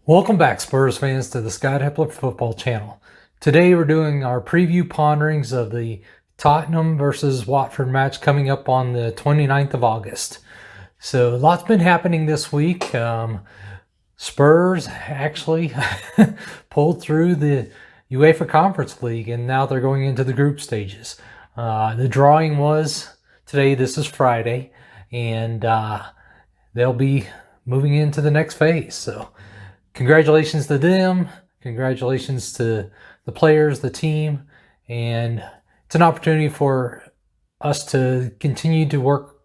Welcome back, Spurs fans, to the Scott Hepler Football Channel. Today we're doing our preview ponderings of the Tottenham versus Watford match coming up on the 29th of August. So, lots been happening this week. Spurs actually pulled through the UEFA Conference League, and now they're going into the group stages. The drawing was today, this is Friday, and they'll be moving into the next phase. So, congratulations to them. Congratulations to the players, the team, and it's an opportunity for us to continue to work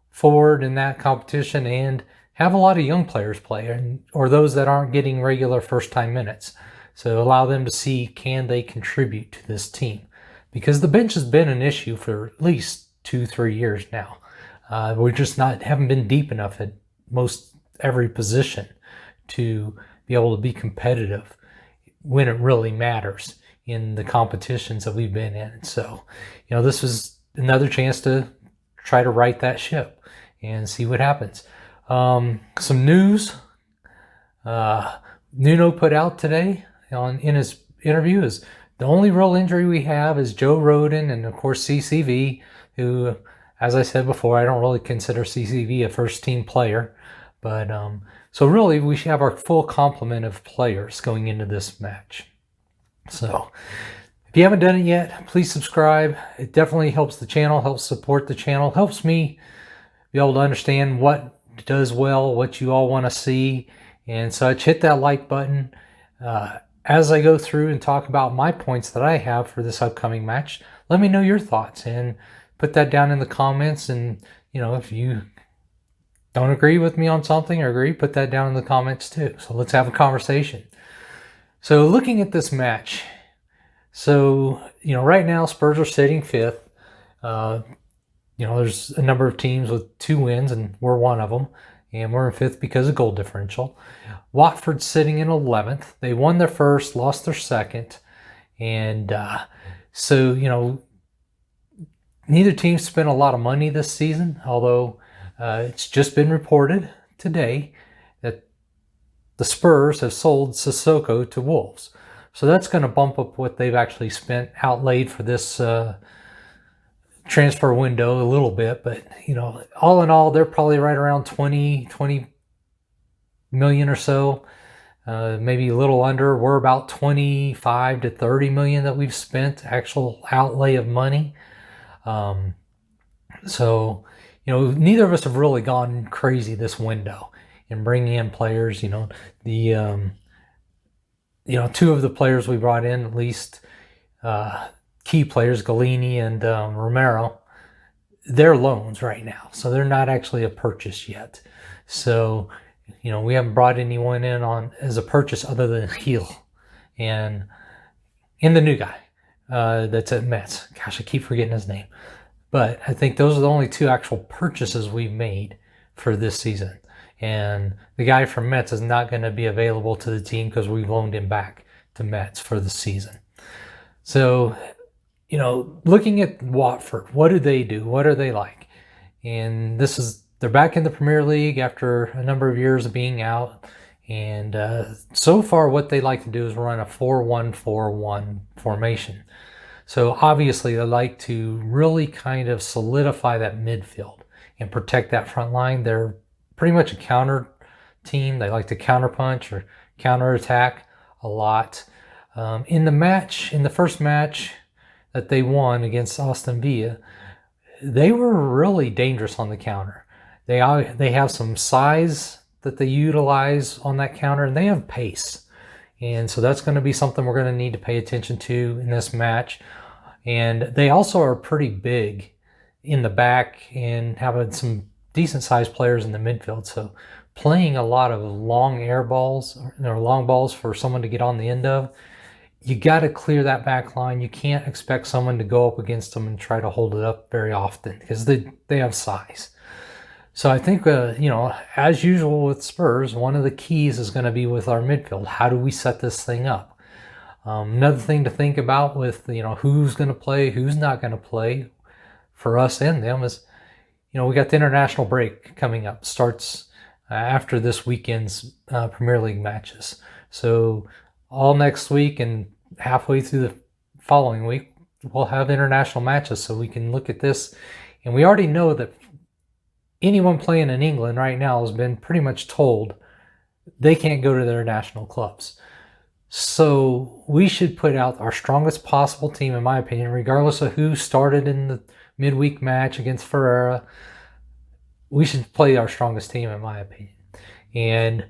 forward in that competition and have a lot of young players play, or those that aren't getting regular first-time minutes. So allow them to see, can they contribute to this team? Because the bench has been an issue for at least 2-3 years now. We're just haven't been deep enough at most every position to be able to be competitive when it really matters in the competitions that we've been in. So, this was another chance to try to right that ship and see what happens. Some news. Nuno put out today in his interview is the only real injury we have is Joe Rodon and, of course, CCV, who, as I said before, I don't really consider CCV a first-team player. But so really, we should have our full complement of players going into this match. So if you haven't done it yet, please subscribe. It definitely helps the channel, helps support the channel, helps me be able to understand what does well, what you all want to see, and such. Hit that like button. As I go through and talk about my points that I have for this upcoming match, let me know your thoughts and put that down in the comments. And, if you don't agree with me on something or agree, put that down in the comments too. So let's have a conversation. So looking at this match, right now Spurs are sitting fifth. There's a number of teams with 2 wins, and we're one of them. And we're in fifth because of goal differential. Watford's sitting in 11th. They won their first, lost their second. And neither team spent a lot of money this season, although it's just been reported today that the Spurs have sold Sissoko to Wolves. So that's going to bump up what they've actually outlaid for this transfer window a little bit. But, all in all, they're probably right around 20 million or so, maybe a little under. We're about 25 to 30 million that we've spent, actual outlay of money. Neither of us have really gone crazy this window in bringing in players. 2 of the players we brought in, at least key players, Galini and Romero, they're loans right now. So they're not actually a purchase yet. So, we haven't brought anyone in as a purchase other than Heel and the new guy that's at Metz. Gosh, I keep forgetting his name. But I think those are the only 2 actual purchases we've made for this season. And the guy from Metz is not going to be available to the team because we loaned him back to Metz for the season. So, looking at Watford, what do they do? What are they like? And they're back in the Premier League after a number of years of being out. And so far, what they like to do is run a 4-1-4-1 formation. So obviously, they like to really kind of solidify that midfield and protect that front line. They're pretty much a counter team. They like to counterpunch or counterattack a lot. In the first match that they won against Aston Villa, they were really dangerous on the counter. They have some size that they utilize on that counter, and they have pace. And so that's going to be something we're going to need to pay attention to in this match. And they also are pretty big in the back and having some decent sized players in the midfield. So playing a lot of long air balls or long balls for someone to get on the end of, you got to clear that back line. You can't expect someone to go up against them and try to hold it up very often because they have size. So I think, as usual with Spurs, one of the keys is going to be with our midfield. How do we set this thing up? Another thing to think about with, who's going to play, who's not going to play for us and them is, we got the international break coming up. Starts after this weekend's Premier League matches. So all next week and halfway through the following week, we'll have international matches, so we can look at this. And we already know that anyone playing in England right now has been pretty much told they can't go to their national clubs. So we should put out our strongest possible team, in my opinion, regardless of who started in the midweek match against Ferreira. We should play our strongest team, in my opinion. And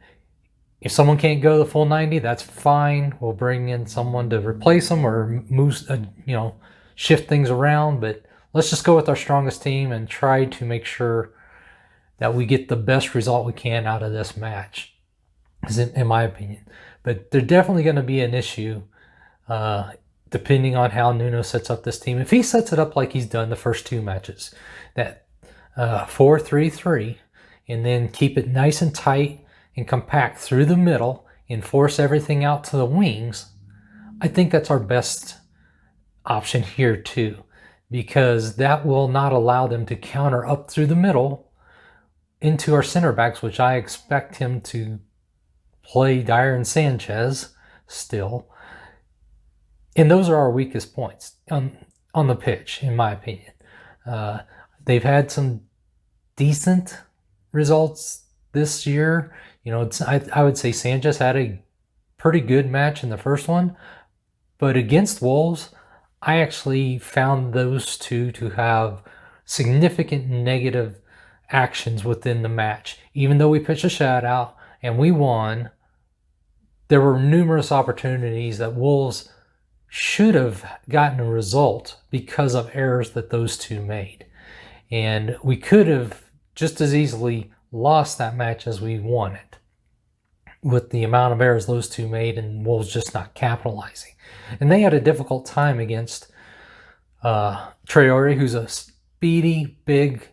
if someone can't go the full 90, that's fine. We'll bring in someone to replace them or move, shift things around. But let's just go with our strongest team and try to make sure that we get the best result we can out of this match, in my opinion. But there's definitely going to be an issue depending on how Nuno sets up this team. If he sets it up like he's done the first two matches, that 4-3-3, and then keep it nice and tight and compact through the middle and force everything out to the wings, I think that's our best option here too, because that will not allow them to counter up through the middle into our center backs, which I expect him to play Dyer and Sanchez still. And those are our weakest points on the pitch, in my opinion. They've had some decent results this year. I would say Sanchez had a pretty good match in the first one, but against Wolves, I actually found those two to have significant negative actions within the match. Even though we pitched a shutout and we won, there were numerous opportunities that Wolves should have gotten a result because of errors that those two made. And we could have just as easily lost that match as we won it, with the amount of errors those two made and Wolves just not capitalizing. And they had a difficult time against Traore, who's a speedy, big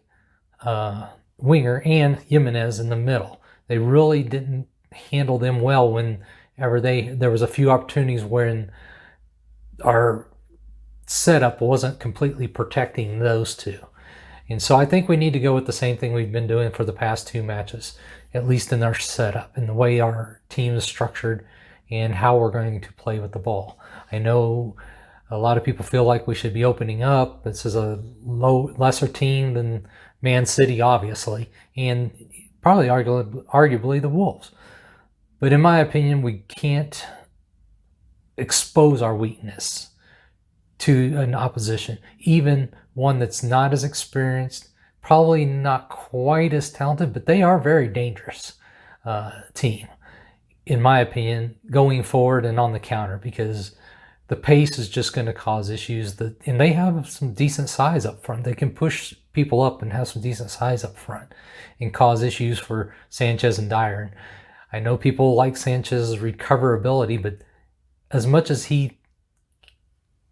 winger, and Jimenez in the middle. They really didn't handle them well whenever there was a few opportunities when our setup wasn't completely protecting those two. And so I think we need to go with the same thing we've been doing for the past two matches, at least in our setup and the way our team is structured and how we're going to play with the ball. I know a lot of people feel like we should be opening up. This is a lesser team than Man City, obviously, and probably arguably the Wolves. But in my opinion, we can't expose our weakness to an opposition, even one that's not as experienced, probably not quite as talented, but they are a very dangerous team, in my opinion, going forward and on the counter, because the pace is just going to cause issues. And they have some decent size up front. They can push people up and have some decent size up front and cause issues for Sanchez and Dyer. And I know people like Sanchez's recoverability, but as much as he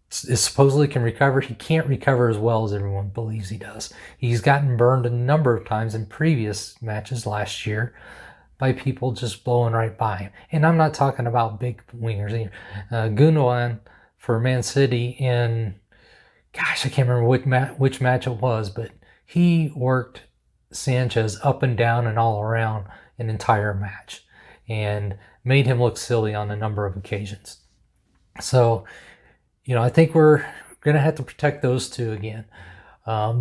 supposedly can recover, he can't recover as well as everyone believes he does. He's gotten burned a number of times in previous matches last year by people just blowing right by him. And I'm not talking about big wingers either. Gundogan for Man City in, gosh, I can't remember which match it was, but he worked Sanchez up and down and all around an entire match and made him look silly on a number of occasions. So, I think we're going to have to protect those two again.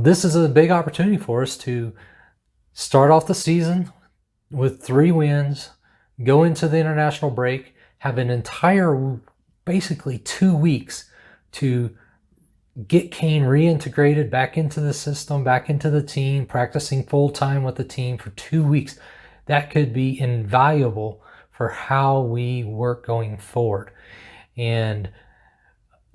This is a big opportunity for us to start off the season with 3 wins, go into the international break, have an entire, basically 2 weeks to get Kane reintegrated back into the system, back into the team, practicing full-time with the team for 2 weeks. That could be invaluable for how we work going forward. And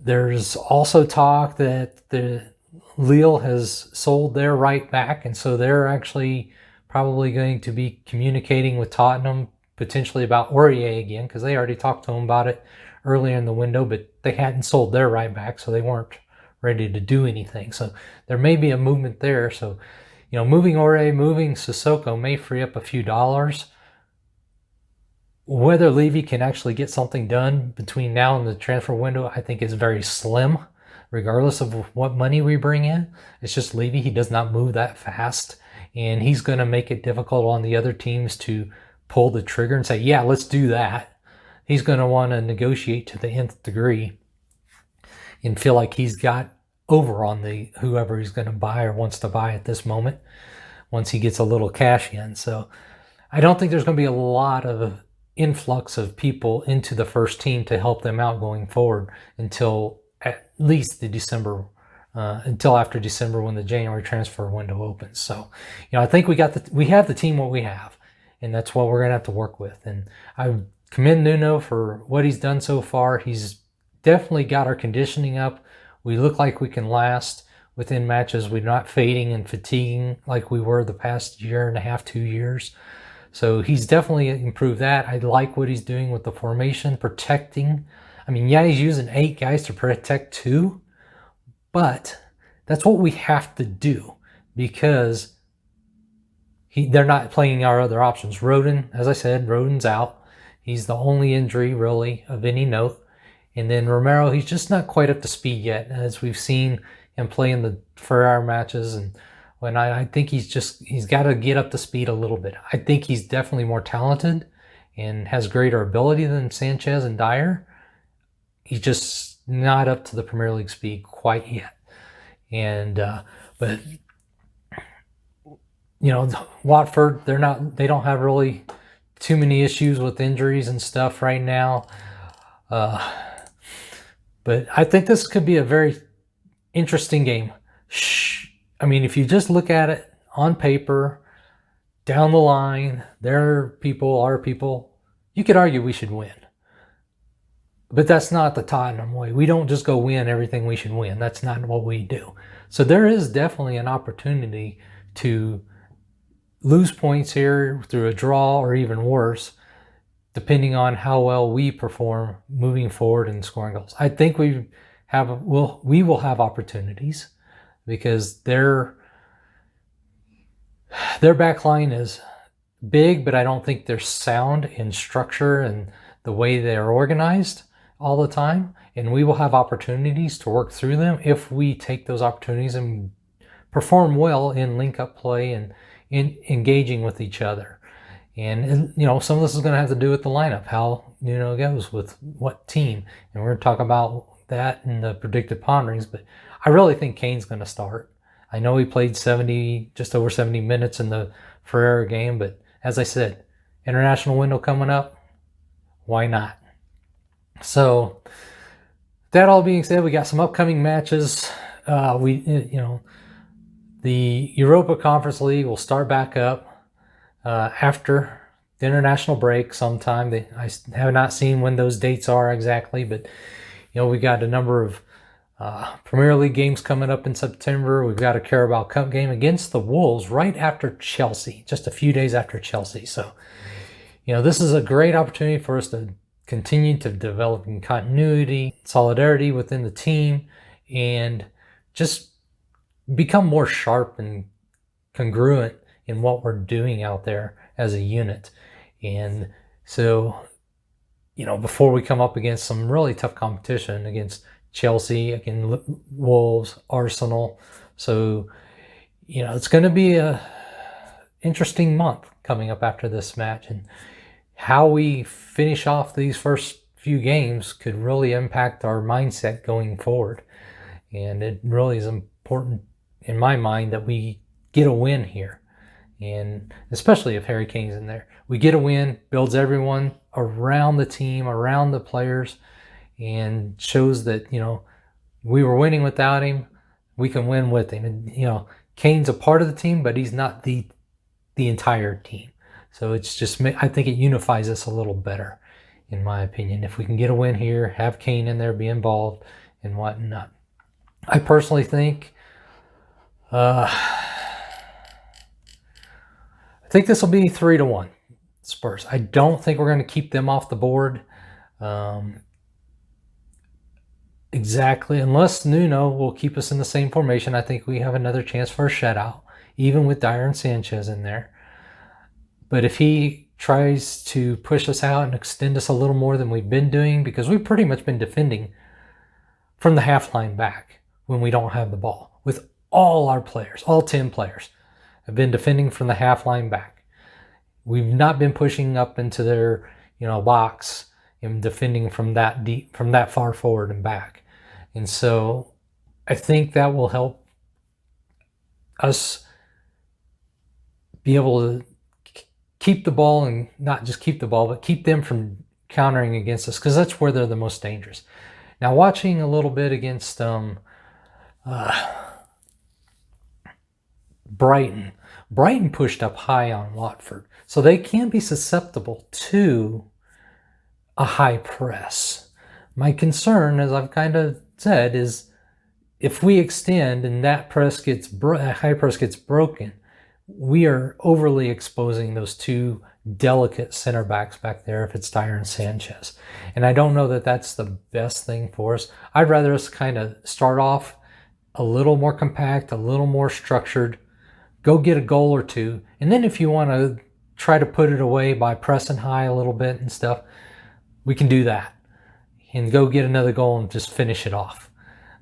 there's also talk that the Lille has sold their right back, and so they're actually probably going to be communicating with Tottenham potentially about Aurier again, because they already talked to him about it earlier in the window, but they hadn't sold their right back, so they weren't ready to do anything. So there may be a movement there. So, moving Aurier, moving Sissoko may free up a few dollars. Whether Levy can actually get something done between now and the transfer window, I think is very slim, regardless of what money we bring in. It's just Levy. He does not move that fast. and he's going to make it difficult on the other teams to pull the trigger and say, yeah, let's do that. He's going to want to negotiate to the nth degree and feel like he's got over on the whoever he's going to buy or wants to buy at this moment once he gets a little cash in. So I don't think there's going to be a lot of influx of people into the first team to help them out going forward until at least the December, until after December when the January transfer window opens. So, I think we have the team what we have, and that's what we're going to have to work with. And I commend Nuno for what he's done so far. He's definitely got our conditioning up. We look like we can last within matches. We're not fading and fatiguing like we were the past year and a half, 2 years. So he's definitely improved that. I like what he's doing with the formation, protecting. I mean, yeah, he's using 8 guys to protect 2, but that's what we have to do because they're not playing our other options. Rodon, as I said, Rodon's out. He's the only injury, really, of any note. And then Romero, he's just not quite up to speed yet, as we've seen him play in the Ferrari matches. And when I think he's got to get up to speed a little bit. I think he's definitely more talented and has greater ability than Sanchez and Dyer. He's just not up to the Premier League speed quite yet. And but Watford, they don't have really too many issues with injuries and stuff right now. But I think this could be a very interesting game. I mean, if you just look at it on paper, down the line, their people, our people, you could argue we should win. But that's not the Tottenham way. We don't just go win everything we should win. That's not what we do. So there is definitely an opportunity to lose points here through a draw or even worse, depending on how well we perform moving forward and scoring goals. I think we will have opportunities because their back line is big, but I don't think they're sound in structure and the way they're organized all the time. And we will have opportunities to work through them if we take those opportunities and perform well in link-up play and in engaging with each other. And some of this is going to have to do with the lineup, how Nuno goes with what team. And we're going to talk about that in the predicted ponderings. But I really think Kane's going to start. I know he played just over 70 minutes in the Ferrari game, but as I said, international window coming up, why not? So that all being said, we got some upcoming matches. The Europa Conference League will start back up after the international break sometime. I have not seen when those dates are exactly, but we got a number of Premier League games coming up in September. We've got a Carabao Cup game against the Wolves right after Chelsea, just a few days after Chelsea. So, this is a great opportunity for us to continue to develop in continuity, solidarity within the team, and just become more sharp and congruent in what we're doing out there as a unit. And so, before we come up against some really tough competition against Chelsea, against Wolves, Arsenal. So, it's going to be a interesting month coming up after this match. And how we finish off these first few games could really impact our mindset going forward. And it really is important in my mind that we get a win here. And especially if Harry Kane's in there. We get a win, builds everyone around the team, around the players, and shows that, we were winning without him. We can win with him. And, Kane's a part of the team, but he's not the entire team. So it's just, I think it unifies us a little better, in my opinion. If we can get a win here, have Kane in there, be involved, and whatnot. I personally think, I think this will be 3-1 Spurs. I don't think we're going to keep them off the board. Exactly. Unless Nuno will keep us in the same formation, I think we have another chance for a shutout, even with Dyer and Sanchez in there. But if he tries to push us out and extend us a little more than we've been doing, because we've pretty much been defending from the half line back when we don't have the ball with all our players, all 10 players. have been defending from the half line back. We've not been pushing up into their, box and defending from that deep, from that far forward and back. And so I think that will help us be able to keep the ball, and not just keep the ball, but keep them from countering against us, because that's where they're the most dangerous. Now, watching a little bit against Brighton pushed up high on Watford, so they can be susceptible to a high press. My concern, as I've kind of said, is if we extend and that high press gets broken, we are overly exposing those two delicate center backs back there if it's Dyer and Sanchez. And I don't know that that's the best thing for us. I'd rather us kind of start off a little more compact, a little more structured, go get a goal or two, and then if you want to try to put it away by pressing high a little bit and stuff, we can do that and go get another goal and just finish it off.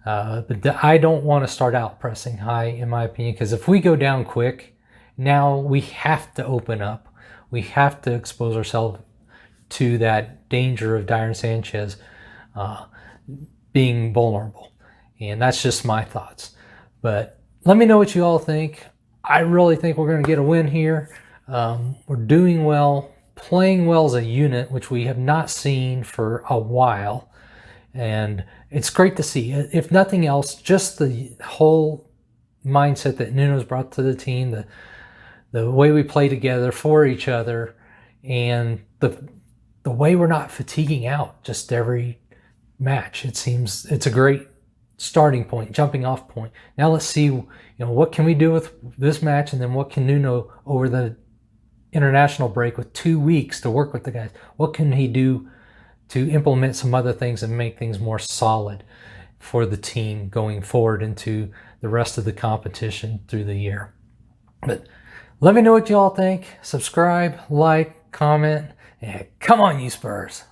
But I don't want to start out pressing high, in my opinion, because if we go down quick, now we have to open up. We have to expose ourselves to that danger of Dyer and Sanchez being vulnerable. And that's just my thoughts. But let me know what you all think. I really think we're going to get a win here. We're doing well, playing well as a unit, which we have not seen for a while. And it's great to see. If nothing else, just the whole mindset that Nuno's brought to the team, the way we play together for each other, and the way we're not fatiguing out just every match. It seems it's a great starting point, jumping off point. Now let's see, what can we do with this match, and then what can Nuno over the international break with 2 weeks to work with the guys? What can he do to implement some other things and make things more solid for the team going forward into the rest of the competition through the year? But let me know what you all think. Subscribe, like, comment, and come on, you Spurs.